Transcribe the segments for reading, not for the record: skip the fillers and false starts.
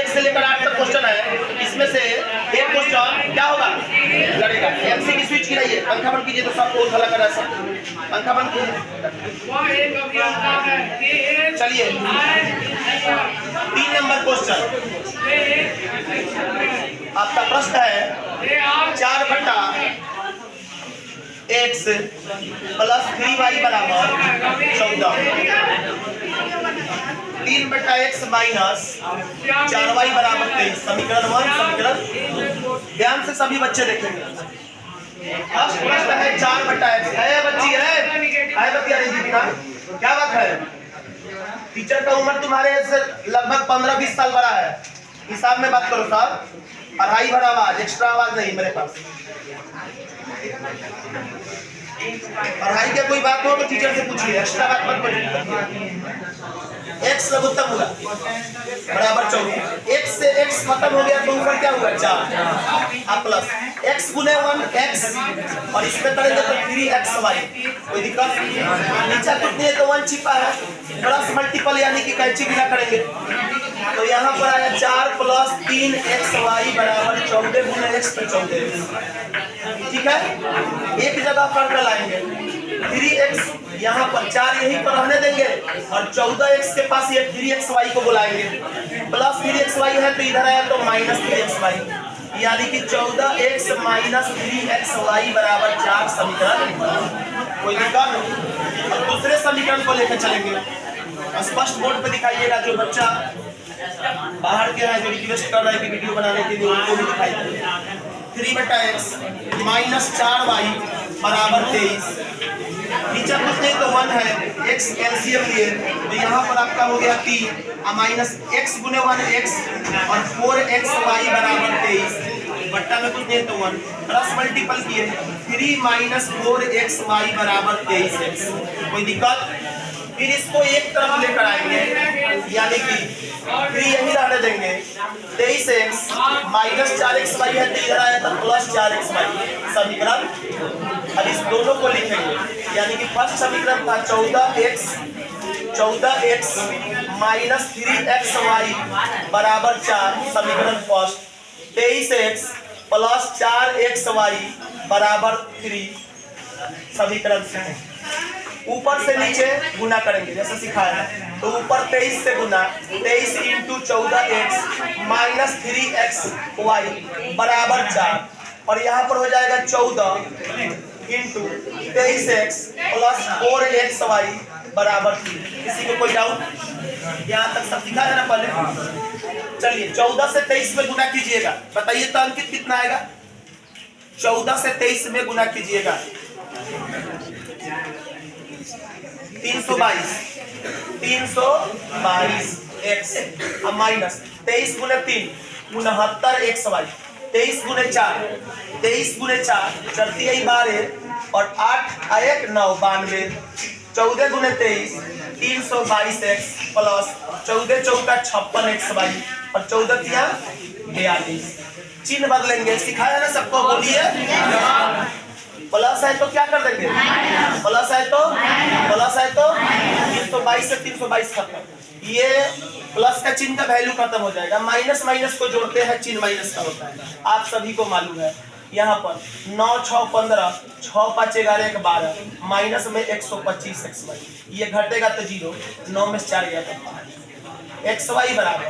1 से लेकर 8 तक क्वेश्चन है, इसमें से एक क्वेश्चन क्या होगा, लड़ेगा। एमसी की स्विच गिराइए, पंखा बंद कीजिए तो सबको उछला कर ऐसा पंखा बंद कीजिए। चलिए 3 नंबर क्वेश्चन आपका प्रश्न है 4/x प्लस 3y बराबर 14, 3/x माइनस 4y बराबर 23। समीकरण 1 समीकरण ध्यान से सभी बच्चे देखेंगे। फर्स्ट प्रश्न है 4/x है बच्ची है बच्चिया दीपिका, क्या बात है? टीचर का उम्र तुम्हारे से लगभग 15-20 साल बड़ा है। हिसाब में बात करो साहब, पढ़ाई भरा आवाज, एक्स्ट्रा आवाज नहीं मेरे पास। पढ़ाई के कोई बात हो तो टीचर से पूछिए, एक्स्ट्रा बात मत करिए। x लघुत्तम हुआ बराबर 14, x से x खत्म हो गया तो ऊपर क्या हुआ 4 अब प्लस x गुने 1x और इसमें करेंगे तो 3xy, कोई दिक्कत? नीचे कितनी है तो 1 छिपा है, प्लस मल्टीपल यानी कि कैंची बिना करेंगे तो यहाँ पर आया 4 प्लस 3xy बराबर 14 गुने x पे 14। ठीक है, एक जगह पर लाएंगे 3x, यहाँ पर 4 यहीं पर रहने देंगे और 14x के पास ये 3xy को बुलाएंगे, प्लस 3xy है तो इधर आया तो माइनस 3xy, यानी कि 14x माइनस 3xy बराबर 4 समीकरण। कोई दिक्कत नहीं। और दूसरे समीकरण को लेकर चलेंगे, स्पष्ट बोर्ड पे दिखाइएगा। जो बच्चा बाहर के है जो रिक्वेस्ट कर रहा है कि वीडियो बनाने के लिए उनको भी दिखाई दे। 3/x माइनस 4y बराबर 23, नीचे कुछ नहीं तो 1 है, x एलसीएम लिए तो यहाँ पर आपका हो गया 3 और माइनस x गुने 1x और 4xy बराबर 23, बट्टा में कुछ नहीं तो 1, प्लस मल्टीपल किए 3 माइनस 4xy बराबर 23x। कोई दिक्कत? फिर इसको एक तरफ लेकर आएंगे, यानी कि 3 यही रहने देंगे, 23x माइनस 4xy है तो इधर आया था प्लस 4xy समीकरण। अब इस दोनों को लिखेंगे, यानी कि फर्स्ट समीकरण था 14x माइनस 3xy बराबर 4 समीकरण फर्स्ट, 23x प्लस 4xy बराबर 3 समीकरण सेकंड। ऊपर से नीचे गुना करेंगे जैसे सिखाया है, तो ऊपर 23 से गुना 23 इंटू 14x माइनस 3xy बराबर 4 और यहाँ पर हो जाएगा 14 इंटू 23x प्लस 4xy बराबर 3। किसी को कोई डाउट? यहाँ तक सब दिखा देना पहले। चलिए 14 से 23 में गुना कीजिएगा, बताइए तो अंकित कितना आएगा? 14 से 23 में गुना कीजिएगा 322 x अब माइनस 23 गुने 3 69xy, 23 गुने 4 चलती है 12 और 8 1 9 92, 14 गुने 23 322x प्लस 14 चौका 56xy और 14 तिया 42। चिन्ह बदलेंगे, सिखाया ना सबको, बोलिए। प्लस है तो क्या कर देंगे? प्लस है तो 322 से 322 खत्म, ये प्लस का चिन्ह का वैल्यू खत्म हो जाएगा। माइनस माइनस को जोड़ते हैं, चिन्ह माइनस का होता है, आप सभी को मालूम है। यहाँ पर 9 6 15 6 5 11 1 12 माइनस में 125xy, ये घटेगा तो 0, 9 में 4 गया तो 5, xy बराबर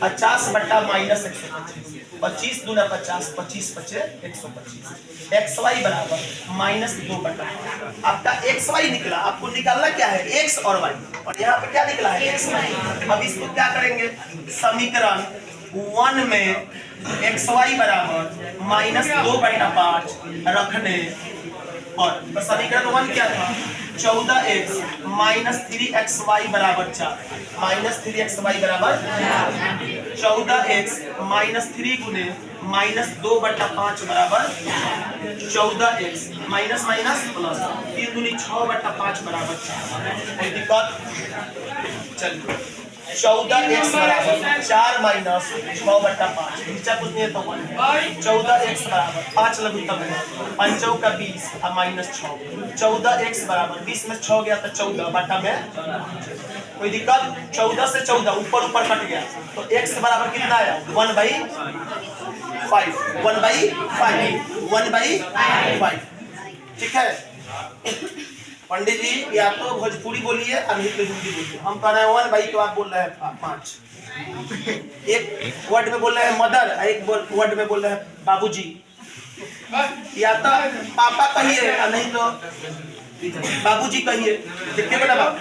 50 बट्टा माइनस 125, 25 दूना 50, 25 बचे 125, xy बराबर माइनस 2 बटा। आपका xy निकला, आपको निकालना क्या है? x और y, और यहाँ पे क्या निकला है? xy। अब इसको क्या करेंगे? समीकरण 1 में xy बराबर माइनस 2 बटा 5 रखने, और समीकरण 1 क्या था? 14x माइनस 3xy बराबर 4, माइनस 3xy बराबर 14x माइनस 3 गुने माइनस 2 बटा 5 बराबर 14x माइनस माइनस प्लस 3 दूनी 6 बटा 5 बराबर 4। कोई दिक्कत? चलिए 14x बराबर 4 माइनस 6 बटा 5, नीचे कुछ नहीं है तो 14x बराबर 5 लघुत्तम है, 5 का 20 और माइनस 6, 14x बराबर 20 में 6 गया तो 14 बटा में कोई दिक्कत? 14 से 14 ऊपर ऊपर कट गया तो x बराबर कितना आया? 1/5 1/5 ठीक है। पंडित जी या तो भोजपुरी बोलिए या नहीं तो हिंदी बोलिए। हम कह रहे हैं 1/, तो आप बोल रहे हैं 5। एक वर्ड में बोल रहे हैं मदर, एक वर्ड में बोल रहे हैं बाबूजी। या तो पापा कहिए या नहीं तो बाबूजी कहिए। देखिए बेटा बाप,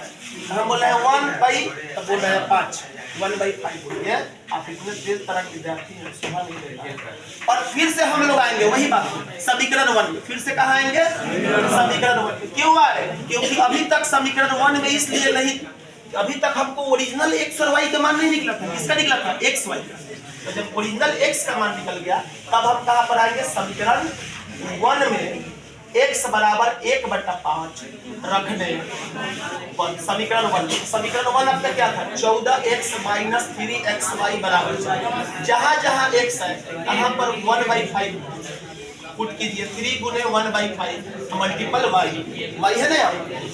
हम बोल रहे हैं 1/, तो बोल रहे हैं 5 1/5 बोलिए। आप इतने तेज तरह के विद्यार्थी हैं, सुबह नहीं देंगे। और फिर से हम लोग आएंगे वही बात समीकरण 1 में। फिर से कहाँ आएंगे? समीकरण 1 में। क्यों आए? क्योंकि अभी तक समीकरण 1 में इसलिए नहीं, अभी तक हमको ओरिजिनल x और y का मान नहीं निकला था। किसका निकला था? x y का। तो जब ओरिजिनल x का मान निकल गया तब हम कहाँ पर आएंगे? समीकरण 1 में x बराबर 1/5 रखने पर समीकरण 1। समीकरण 1 आपका क्या था? 14x - 3xy बराबर 4। जहाँ जहाँ x है यहाँ पर 1/5 पुट कीजिए। 3 गुने 1/5 मल्टीपल y है ना,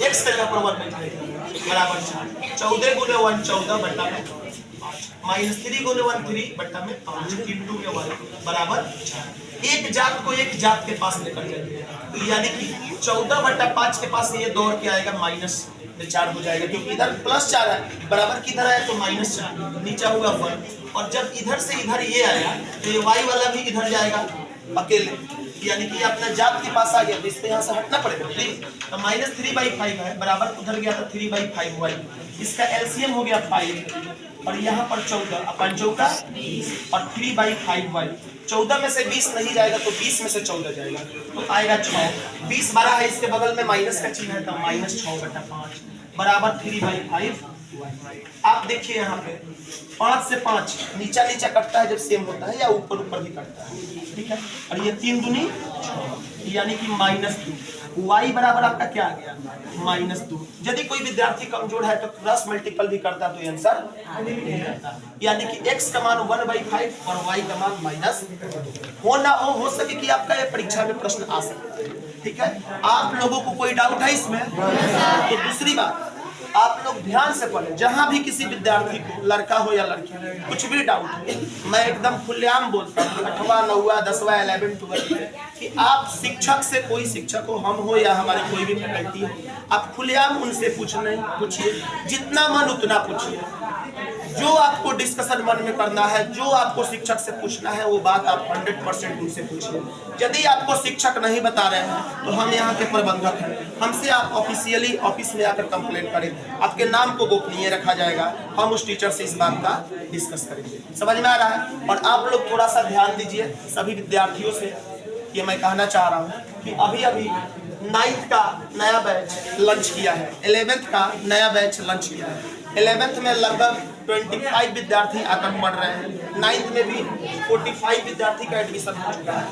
x के जगह पर 1/5 बराबर 4। 14 गुने 1 14/5 -3 गुने 1 3/5 इंटू के y बराबर 4। एक जात को एक जात के पास लेकर जाइए, यानी कि 14/5 के पास ये दौड़ के आएगा -4 हो जाएगा, क्योंकि इधर +4 है, बराबर किधर आया तो -4 नीचा हुआ 1। और जब इधर से इधर ये आया तो ये y वाला भी इधर जाएगा अकेले, यानी कि अपना जात के पास आ गया। तो इससे यहाँ से हटना पड़ेगा प्लीज। तो -3/5 है बराबर उधर गया था 3/5y। इसका एलसीएम हो गया 5 और यहाँ पर 14 अपन 14 और 3/5y। 14 में से 20 नहीं जाएगा तो 20 में से 14 जाएगा तो आएगा 6। 20 12 है, इसके बगल में माइनस का चिन्ह है तो -6/5 बराबर 3/5। आप देखिए यहाँ पे 5 से 5 नीचा नीचा कटता है जब सेम होता है, या ऊपर ऊपर भी कटता है, ठीक है। और ये 3 दूनी 6 यानी कि -2। y बराबर आपका क्या आ गया? -2। यदि कोई विद्यार्थी कमजोर है तो क्रॉस मल्टीपल भी करता तो आंसर नहीं आता। यानी कि x का मान 1/5 और y का मान -2। हो सके कि आपका ये परीक्षा में प्रश्न आ सकता है, ठीक है। आप लोगों को कोई डाउट है इसमें? तो दूसरी बात, आप लोग ध्यान से पढ़ें। जहां भी किसी विद्यार्थी को, लड़का हो या लड़की, कुछ भी डाउट हो, मैं एकदम खुलेआम बोलता हूँ 8वां 9वां 10वां 11 12 कि आप शिक्षक से, कोई शिक्षक हो, हम हो या हमारे कोई भी फैकल्टी हो, आप खुलेआम उनसे पूछिए, जितना मन उतना पूछिए। जो आपको डिस्कशन मन में करना है, जो आपको शिक्षक से पूछना है, वो बात आप 100% उनसे पूछिए। यदि आपको शिक्षक नहीं बता रहे हैं तो हम यहाँ के प्रबंधक हैं, हमसे आप ऑफिशियली ऑफिस में आकर कंप्लेंट करें, आपके नाम को गोपनीय रखा जाएगा। हम उस टीचर से इस बात का डिस्कस करेंगे। समझ में आ रहा है? और आप लोग थोड़ा सा ध्यान दीजिए सभी विद्यार्थियों से, ये मैं कहना चाह रहा हूँ कि अभी 9th का नया बैच लंच किया है, 11th का नया बैच लंच किया है। 11th में लगभग 25 विद्यार्थी आकर पढ़ रहे हैं, 9th में भी 45 विद्यार्थी का एडमिशन हो चुका है।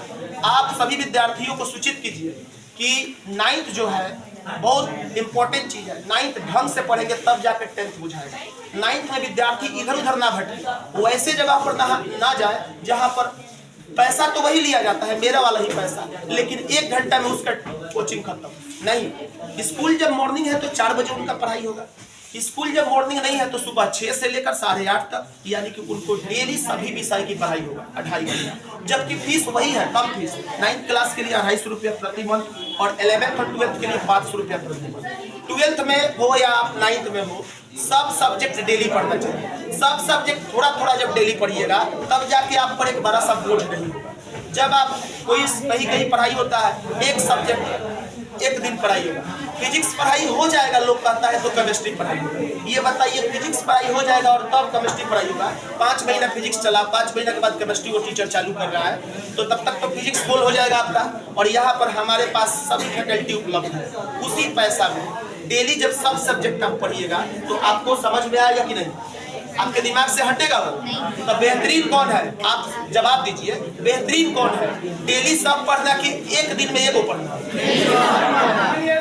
आप सभी विद्यार्थियों को सूचित कीजिए कि 9th जो है बहुत इंपॉर्टेंट चीज है। 9th ढंग से पढ़ेंगे तब जाकर 10th बुझाएगा। 9th में विद्यार्थी इधर उधर ना भटके, वो ऐसे जगह पर ना जाए जहाँ पर पैसा तो वही लिया जाता है, मेरा वाला ही पैसा, लेकिन 1 घंटा में उसका कोचिंग खत्म नहीं। स्कूल जब मॉर्निंग है तो 4 बजे उनका पढ़ाई होगा, स्कूल जब मॉर्निंग नहीं है तो सुबह 6 से लेकर 8:30 तक, यानी कि उनको डेली सभी विषय की पढ़ाई होगा 2.5 घंटा। जबकि फीस वही है, कम फीस। 9th क्लास के लिए 250 रुपया प्रति मंथ और 11th और 12th के लिए 500 रुपया प्रति मंथ। 12th में हो या आप 9th में हो, सब सब्जेक्ट डेली पढ़ना चाहिए। सब सब्जेक्ट थोड़ा थोड़ा जब डेली पढ़िएगा तब जाके आप पर एक बड़ा सा बोझ नहीं होगा। जब आप कहीं पढ़ाई होता है, एक सब्जेक्ट एक दिन पढ़ाई होगा, फिजिक्स पढ़ाई हो जाएगा, लोग कहता है तो केमिस्ट्री पढ़ाई होगा। ये बताइए, फिजिक्स पढ़ाई हो जाएगा और तब केमिस्ट्री पढ़ाई होगा। 5 महीना फिजिक्स चला, 5 महीना के बाद केमिस्ट्री वो टीचर चालू कर रहा है, तो तब तक तो फिजिक्स गोल हो जाएगा आपका। और यहाँ पर हमारे पास सभी फैकल्टी उपलब्ध है, उसी पैसा में डेली जब सब सब्जेक्ट आप पढ़िएगा तो आपको समझ में आएगा कि नहीं, आपके दिमाग से हटेगा वो। तो बेहतरीन कौन है, आप जवाब दीजिए, बेहतरीन कौन है? डेली सब पढ़ना कि एक दिन में एगो पढ़ना?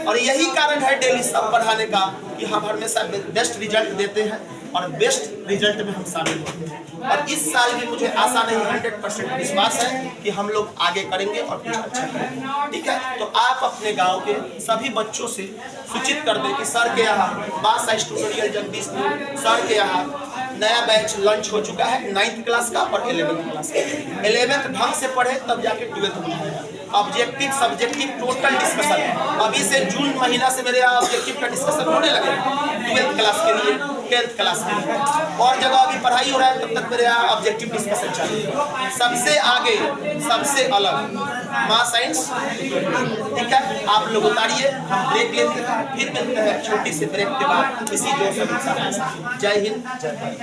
और यही कारण है डेली सब पढ़ाने का कि हम हमेशा बेस्ट रिजल्ट देते हैं और बेस्ट रिजल्ट में हम शामिल होते हैं। और इस साल भी मुझे आशा नहीं 100% विश्वास है कि हम लोग आगे करेंगे और कुछ अच्छा करेंगे। ठीक है, तो आप अपने गांव के सभी बच्चों से सूचित कर दें कि सर के यहाँ बादशाह ट्यूटोरियल जगदीशपुर सर के यहाँ नया बैच लॉन्च हो चुका है 9th क्लास का और 11th क्लास का। 11th ढंग से पढ़े तब जाके 12th पढ़ाएगा। ऑब्जेक्टिव सब्जेक्टिव टोटल डिस्कशन अभी से जून महीना से मेरे यहाँ ऑब्जेक्टिव का डिस्कशन होने लगेगा 12th क्लास के लिए, 10th क्लास के लिए। और जगह अभी पढ़ाई हो रहा है तब तक मेरे यहाँ ऑब्जेक्टिव डिस्कशन चाहिए। सबसे आगे सबसे अलग मास साइंस। ठीक है, आप लोग उतारिए, हम ब्रेक लेते हैं, फिर मिलते हैं छोटी सी ब्रेक के बाद इसी जोश और उत्साह के साथ। जय हिंद, जय भारत।